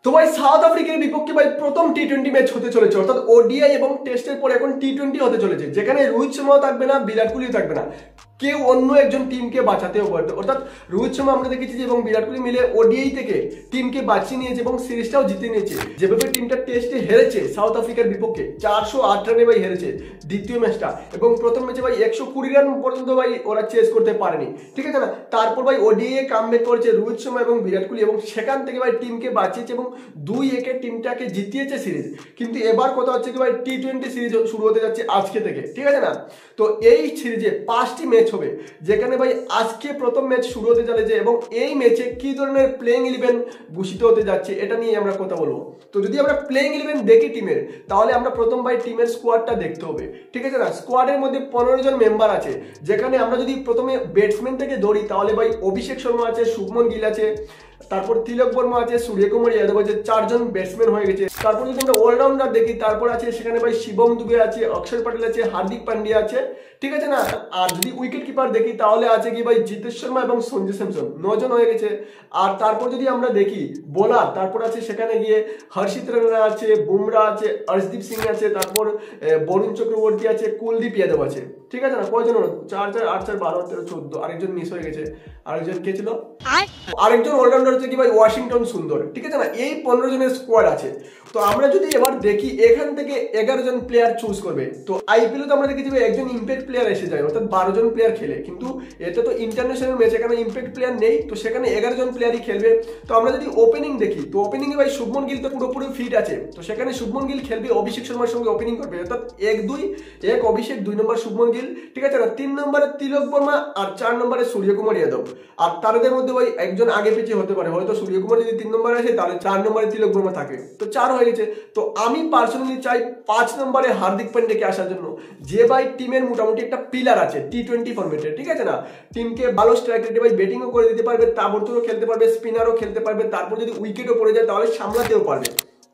তো ভাই সাউথ আফ্রিকার বিপক্ষে ভাই প্রথম টি-20 ম্যাচ হতে চলেছে, অর্থাৎ ওডিআই এবং টেস্টের পর এখন টি-20 হতে চলেছে, যেখানে রোহিত শর্মাও থাকবে না, বিরাট কোহলিও থাকবে না, কেউ অন্য একজন টিমকে বাঁচাতেও পারবে। অর্থাৎ রোহিত শর্মা আমরা দেখেছি যে এবং বিরাট কোহলি মিলে ওডিআই থেকে টিমকে বাঁচিয়ে নিয়েছে এবং সিরিজটাও জিতে নিয়েছে। যেভাবে টিমটা টেস্টে হেরেছে সাউথ আফ্রিকার বিপক্ষে 408 রানে ভাই হেরেছে দ্বিতীয় ম্যাচটা, এবং প্রথম ম্যাচে ভাই 120 রান পর্যন্ত ভাই ওরা চেস করতে পারেনি, ঠিক আছে না। তারপর ভাই ওডিআই কামব্যাক করেছে রোহিত শর্মা এবং বিরাট কোহলি, এবং সেখান থেকে ভাই টিমকে বাঁচিয়েছে এবং 2-1 টিমটাকে জিতিয়েছে সিরিজ। কিন্তু এবার কথা হচ্ছে কি ভাই টি-20 সিরিজ শুরু হতে যাচ্ছে আজকে থেকে, ঠিক আছে না। তো এই সিরিজে 5টি ম্যাচ হবে, যেখানে ভাই আজকে প্রথম ম্যাচ শুরু হতে চলেছে, এবং এই ম্যাচে কি ধরনের প্লেইং 11 ঘোষিত হতে যাচ্ছে এটা নিয়ে আমরা কথা বলবো। তো যদি আমরা প্লেইং 11 দেখি টিমের, তাহলে আমরা প্রথম ভাই টিমের স্কোয়াডটা দেখতে হবে, ঠিক আছে না। স্কোয়াডের মধ্যে 15 জন মেম্বার আছে, যেখানে আমরা যদি প্রথমে ব্যাটসম্যান থেকে ধরি তাহলে ভাই অভিষেক শর্মা আছে, শুভমন গিল আছে, তারপর তিলক বর্মা আছে, সূর্যকুমার যাদব আছে, 4 জন ব্যাটসম্যান হয়ে গেছে। তারপর যদি আমরা অলরাউন্ডার দেখি, তারপর আছে সেখানে ভাই শিবম দুবে আছে, অক্ষর প্যাটেল আছে, হার্দিক পান্ডিয়া আছে, ঠিক আছে না। আর যদি উইকেট কিপার দেখি তাহলে আছে কি ভাই জিতেশ শর্মা এবং সঞ্জু স্যামসন, 9 জন হয়ে গেছে। আর তারপর যদি আমরা দেখি বোলার, তারপর আছে সেখানে গিয়ে হর্ষিত রানা আছে, বুমরা আছে, অর্শদীপ সিং আছে, তারপর বরুণ চক্রবর্তী আছে, কুলদীপ যাদব আছে, ঠিক আছে না। কয়জন হলো? 4 4 8 4 12 13 14, আরেকজন মিস হয়ে গেছে। আরেকজন কে ছিল? আরেকজন অলরাউন্ডার হচ্ছে কি ভাই ওয়াশিংটন সুন্দর, ঠিক আছে না। এই 15 জনের স্কোয়াড আছে। তো আমরা যদি এবার দেখি এখান থেকে 11 জন প্লেয়ার চুজ করবে। তো আইপিএল তো আমরা দেখেছি একজন ইম্প্যাক্ট প্লেয়ার এসে যায়, অর্থাৎ 12 জন প্লেয়ার খেলে, কিন্তু এটা তো ইন্টারন্যাশনাল ম্যাচ, এখানে ইম্প্যাক্ট প্লেয়ার নেই, তো সেখানে 11 জন প্লেয়ারই খেলবে। তো আমরা যদি ওপেনিং দেখি, তো ওপেনিং এ ভাই শুভমন গিল তো পুরোপুরি ফিট আছে, তো সেখানে শুভমন গিল খেলবে, অভিষেক শর্মার সঙ্গে ওপেনিং করবে, অর্থাৎ 1-2, 1 অভিষেক, 2 নম্বর শুভমন গিল, ঠিক আছে না। 3 নম্বরে তিলক বর্মা, আর 4 নম্বরে সূর্যকুমার যাদব। আর তাদের মধ্যে ভাই একজন আগে পিছিয়ে হতে পারে, হয়তো সূর্যকুমার যদি 3 নম্বরে আসে তাহলে 4 নম্বরে তিলক বর্মা থাকে, তো 4 হয়ে গেছে। তো আমি পার্সোনালি চাই 5 নম্বরে হার্দিক পান্ডিয়াকে আসার জন্য, যে ভাই টিমের মোটামুটি একটা পিলার আছে টি-20 ফরম্যাটে, ঠিক আছে না। টিমকে ভালো স্ট্রাইক রেটে ভাই ব্যাটিংও করে দিতে পারবে, তাবড়তোড়ও খেলতে পারবে, স্পিনারও খেলতে পারবে, তারপর যদি উইকেটও পড়ে যায় তাহলে সামলাতেও পারবে।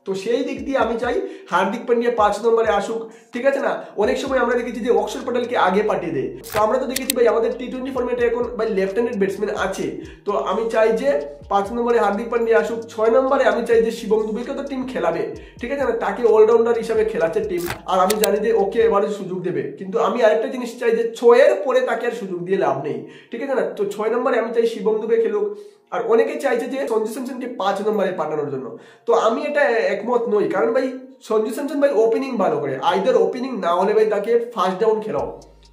তো সেই দিক দিয়ে আমি চাই হার্দিক পান্ডিয়া 5 নম্বরে আসুক, ঠিক আছে না। অনেক সময় আমরা দেখেছি যে অক্ষর প্যাটেলকে আগে পাঠিয়ে দেয়, তো আমরা তো দেখেছি ভাই আমাদের টি-20 ফরম্যাটে এখন ভাই লেফট হ্যান্ডেড ব্যাটসম্যান আছে। তো আমি চাই যে 5 নম্বরে হার্দিক পান্ডিয়া আসুক। 6 নম্বরে আমি চাই যে শিবম দুবেকে তো টিম খেলাবে, ঠিক আছে না, তাকে অলরাউন্ডার হিসাবে খেলাচ্ছে টিম, আর আমি জানি যে ওকে এবারে সুযোগ দেবে। কিন্তু আমি আরেকটা জিনিস চাই যে 6 এর পরে তাকে আর সুযোগ দিয়ে লাভ নেই, ঠিক আছে না। তো 6 নম্বরে আমি চাই শিবম দুবে খেলুক। আর অনেকে চাইছে যে সঞ্জু স্যামসনকে 5 নম্বরে পাঠানোর জন্য, তো আমি এটা একমত নই, কারণ ভাই সঞ্জু স্যামসন ভাই ওপেনিং ভালো করে, আইদার ওপেনিং না হলে ভাই তাকে ফার্স্ট ডাউন খেলাও,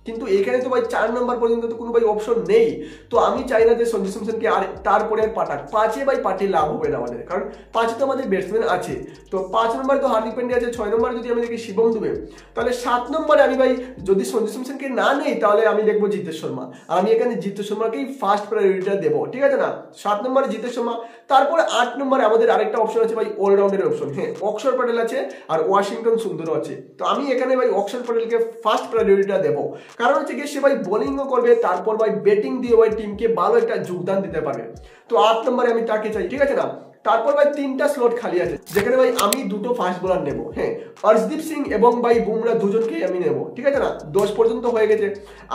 কিন্তু এখানে তো ভাই 4 নম্বর পর্যন্ত তো কোনো ভাই অপশন নেই। তো আমি চাই না যে সঞ্জু স্যামসনকে আর তারপরে আর পাঠাক, 5-এ ভাই পাঠিয়ে লাভ হবে না আমাদের, কারণ 5-এ তো আমাদের ব্যাটসম্যান আছে। তো 5 নম্বরে তো হার্দিক পান্ডিয়া আছে, 6 নম্বরে যদি আমি দেখি শিবম দুবে, তাহলে 7 নম্বরে আমি ভাই যদি সঞ্জু স্যামসনকে না নেই তাহলে আমি দেখবো জিতেশ শর্মা, আর আমি এখানে জিতেশ শর্মাকেই ফার্স্ট প্রায়োরিটিটা দেবো, ঠিক আছে না। 7 নম্বরে জিতেশ শর্মা, তারপরে 8 নম্বরে আমাদের আরেকটা অপশন আছে ভাই অলরাউন্ডারের অপশন, হ্যাঁ অক্ষর প্যাটেল আছে আর ওয়াশিংটন সুন্দরও আছে। তো আমি এখানে ভাই অক্ষর প্যাটেলকে ফার্স্ট প্রায়োরিটিটা দেবো, কারণ হচ্ছে কি সে ভাই বোলিংও করবে, তারপর ভাই ব্যাটিং দিয়ে ভাই টিমকে ভালো একটা যোগদান দিতে পারবে। তো 8 নম্বরে আমি তাকে চাই, ঠিক আছে না। তারপর ভাই 3টা স্লট খালি আছে, যেখানে ভাই আমি 2টো ফাস্ট বোলার নেবো, হ্যাঁ অর্শদীপ সিং এবং ভাই বুমরা দুজনকেই আমি নেবো, ঠিক আছে না। 10 পর্যন্ত হয়ে গেছে,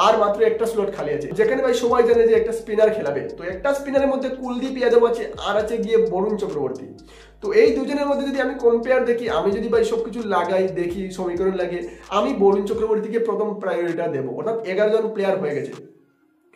আর মাত্র একটা স্লট খালি আছে, যেখানে ভাই সবাই জানে যে একটা স্পিনার খেলাবে। তো একটা স্পিনারের মধ্যে কুলদীপ যাদব আছে, আর আছে গিয়ে বরুণ চক্রবর্তী। তো এই দুজনের মধ্যে যদি আমি কম্পেয়ার দেখি, আমি যদি ভাই সবকিছু লাগাই দেখি, সমীকরণ লাগে, আমি বরুণ চক্রবর্তীকে প্রথম প্রায়োরিটিটা দেবো, অর্থাৎ 11 জন প্লেয়ার হয়ে গেছে।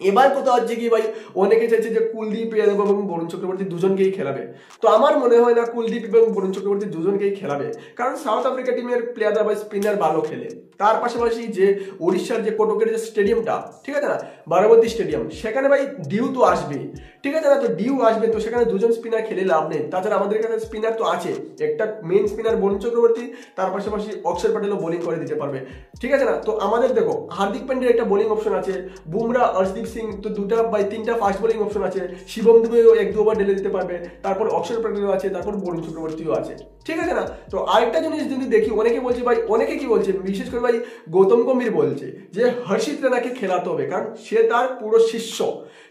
এবার কোথাও হচ্ছে কি ভাই অনেকে চাইছে যে কুলদীপ যাদব এবং বরুণ চক্রবর্তী দুজনকেই খেলাবে। তো আমার মনে হয় না কুলদীপ এবং বরুণ চক্রবর্তী দুজনকেই খেলাবে, কারণ সাউথ আফ্রিকা টিমের প্লেয়াররা ভাই স্পিনার ভালো খেলে। তার পাশাপাশি যে উড়িষ্যার যে কটকের যে স্টেডিয়ামটা, ঠিক আছে না, বারাবতী স্টেডিয়াম, সেখানে ভাই ডিউ তো আসবে, ঠিক আছে না। তো ডিউ আসবে, তো সেখানে দুজন স্পিনার খেলে লাভ নেই। তাছাড়া আমাদের কাছে স্পিনার তো আছে, একটা মেন স্পিনার বরুণ চক্রবর্তী, তার পাশাপাশি অক্ষর প্যাটেলও বোলিং করে দিতে পারবে, ঠিক আছে না। তো আমাদের দেখো হার্দিক পান্ডিয়ার একটা বোলিং অপশন আছে, বুমরা অর্শদীপ সিং, তো 2টা বাই 3টা ফাস্ট বোলিং অপশন আছে, শিবম দুবেও 1-2 ওভার ঢেলে দিতে পারবে, তারপর অক্ষর প্যাটেলও আছে, তারপর বরুণ চক্রবর্তীও আছে, ঠিক আছে না। তো আরেকটা জিনিস যদি দেখি, অনেকে বলছে ভাই, অনেকে কি বলছে, বিশেষ করে ভাই গৌতম গম্ভীর বলছে যে হর্ষিত রানাকে খেলাতে হবে, কারণ সে তার পুরো শিষ্য,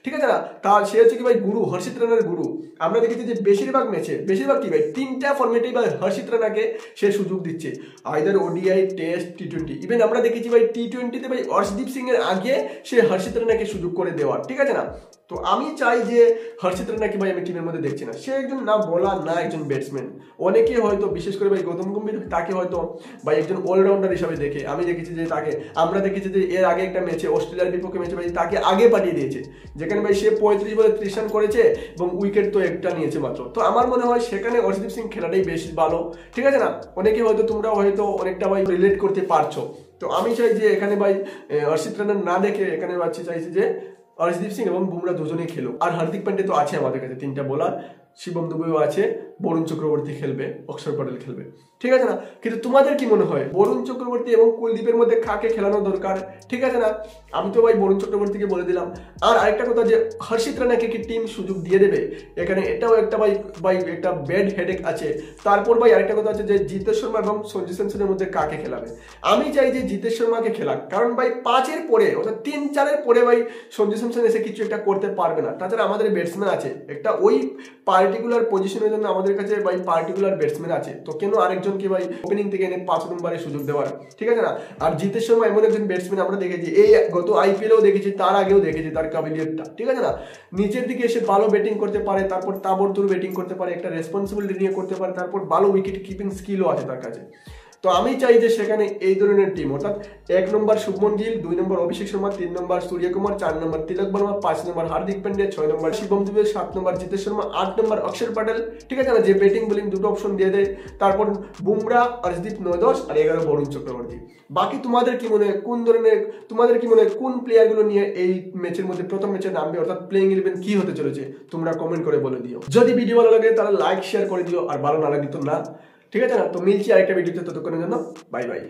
ঠিক আছে না, তার সে হচ্ছে কি ভাই গুরু, হর্ষিত রানার গুরু। আমরা দেখেছি যে বেশিরভাগ ম্যাচে, বেশিরভাগ কি ভাই 3টা ফরম্যাটেই ভাই হর্ষিত রানাকে সে সুযোগ দিচ্ছে, either ODI, test, T20. Even আমরা দেখেছি ভাই টি20তে ভাই অর্শদীপ সিং এর আগে সে হর্ষিত রানাকে সুযোগ করে দেওয়ার, ঠিক আছে না। তো আমি চাই যে হর্ষিত রানাকে ভাই আমি টিমের মধ্যে দেখছি না। সে একজন না বোলার না একজন ব্যাটসম্যান। অনেকে হয়তো বিশেষ করে ভাই গৌতম গম্ভীর তাকে হয়তো ভাই একজন অলরাউন্ডার হিসাবে দেখে। আমি দেখেছি যে তাকে, আমরা দেখেছি যে এর আগে একটা ম্যাচে, অস্ট্রেলিয়ার বিপক্ষে ম্যাচে ভাই তাকে আগে পাঠিয়ে দিয়েছে, যেখানে ভাই সে 35 বলে 30 রান করেছে এবং উইকেট তো একটা নিয়েছে মাত্র। তো আমার মনে হয় সেখানে অর্শদীপ সিং খেলাটাই বেশি ভালো, ঠিক আছে না। অনেকে হয়তো তোমরা হয়তো অনেকটা ভাই রিলেট করতে পারছো। তো আমি চাই যে এখানে ভাই হর্ষিত রানা না দেখে এখানে চাইছি যে অর্শদীপ সিং এবং বুমরা দুজনেই খেলো। আর হার্দিক পান্ডে তো আছে আমাদের কাছে 3টা বোলার, শিবম দুবেও আছে, বরুণ চক্রবর্তী খেলবে, অক্ষর পটেল খেলবে, ঠিক আছে না। কিন্তু তোমাদের কি মনে হয় বরুণ চক্রবর্তী এবং কুলদীপের মধ্যে কাকে খেলানো দরকার, ঠিক আছে না। আমি তো ভাই বরুণ চক্রবর্তীকে বলে দিলাম। আর আরেকটা কথা যে হর্ষিত রানাকে কি টিম সুযোগ দিয়ে দেবে, এখানে এটাও একটা ভাই একটা ব্যাড হেডেক আছে। তারপর ভাই আরেকটা কথা আছে যে জিতেশ শর্মা এবং সঞ্জু স্যামসনের মধ্যে কাকে খেলাবে। আমি চাই যে জিতেশ শর্মাকে খেলাক, কারণ ভাই 5-এর পরে অর্থাৎ 3-4-এর পরে ভাই সঞ্জু স্যামসন এসে কিছু একটা করতে পারবে না। তাছাড়া আমাদের ব্যাটসম্যান আছে, একটা ওই পার্টিকুলার পজিশনের জন্য আমাদের কাছে ভাই পার্টিকুলার ব্যাটসম্যান আছে। তো কেন আরেকজনকে ভাই ওপেনিং থেকে এনে 5 নম্বরে সুযোগ দেওয়ার, ঠিক আছে না। আর জিতেশ শর্মা এমন একজন ব্যাটসম্যান আমরা দেখেছি, এই গত আইপিএলেও দেখেছি, তার আগেও দেখেছি তার কাবিলিয়তটা, ঠিক আছে না। নিচের দিকে এসে ভালো ব্যাটিং করতে পারে, তারপর তাবড়তোড় ব্যাটিং করতে পারে, একটা রেসপন্সিবিলিটি নিয়ে করতে পারে, তারপর ভালো উইকেট কিপিং স্কিলও আছে তার কাছে। তো আমি চাই যে সেখানে এই ধরনের টিম, অর্থাৎ 1 নম্বর শুভমন গিল, 2 নম্বর অভিষেক শর্মা, 3 নম্বর সূর্যকুমার, 4 নম্বর তিলক বর্মা, 5 নম্বর হার্দিক পান্ডে, 6 নম্বর শিবম দুবে, 7 নম্বর জিতেশ শর্মা, 8 নম্বর অক্ষর পটেল, ঠিক আছে না, যে ব্যাটিং বোলিং দুটো অপশন দিয়ে দেয়। তারপর বুমরা, অর্শদীপ 9-10 আর 11 বরুণ চক্রবর্তী। বাকি তোমাদের কি মনে হয় কোন প্লেয়ারগুলো নিয়ে এই ম্যাচের মধ্যে প্রথম ম্যাচে নামবে, অর্থাৎ প্লেইং 11 কি হতে চলেছে, তোমরা কমেন্ট করে বলে দিও। যদি ভিডিও ভালো লাগে তাহলে লাইক শেয়ার করে দিও, আর ভালো না লাগে তো না, ঠিক আছে না। তো মিলছি আরেকটা ভিডিওতে, ততক্ষণের জন্য বাই বাই।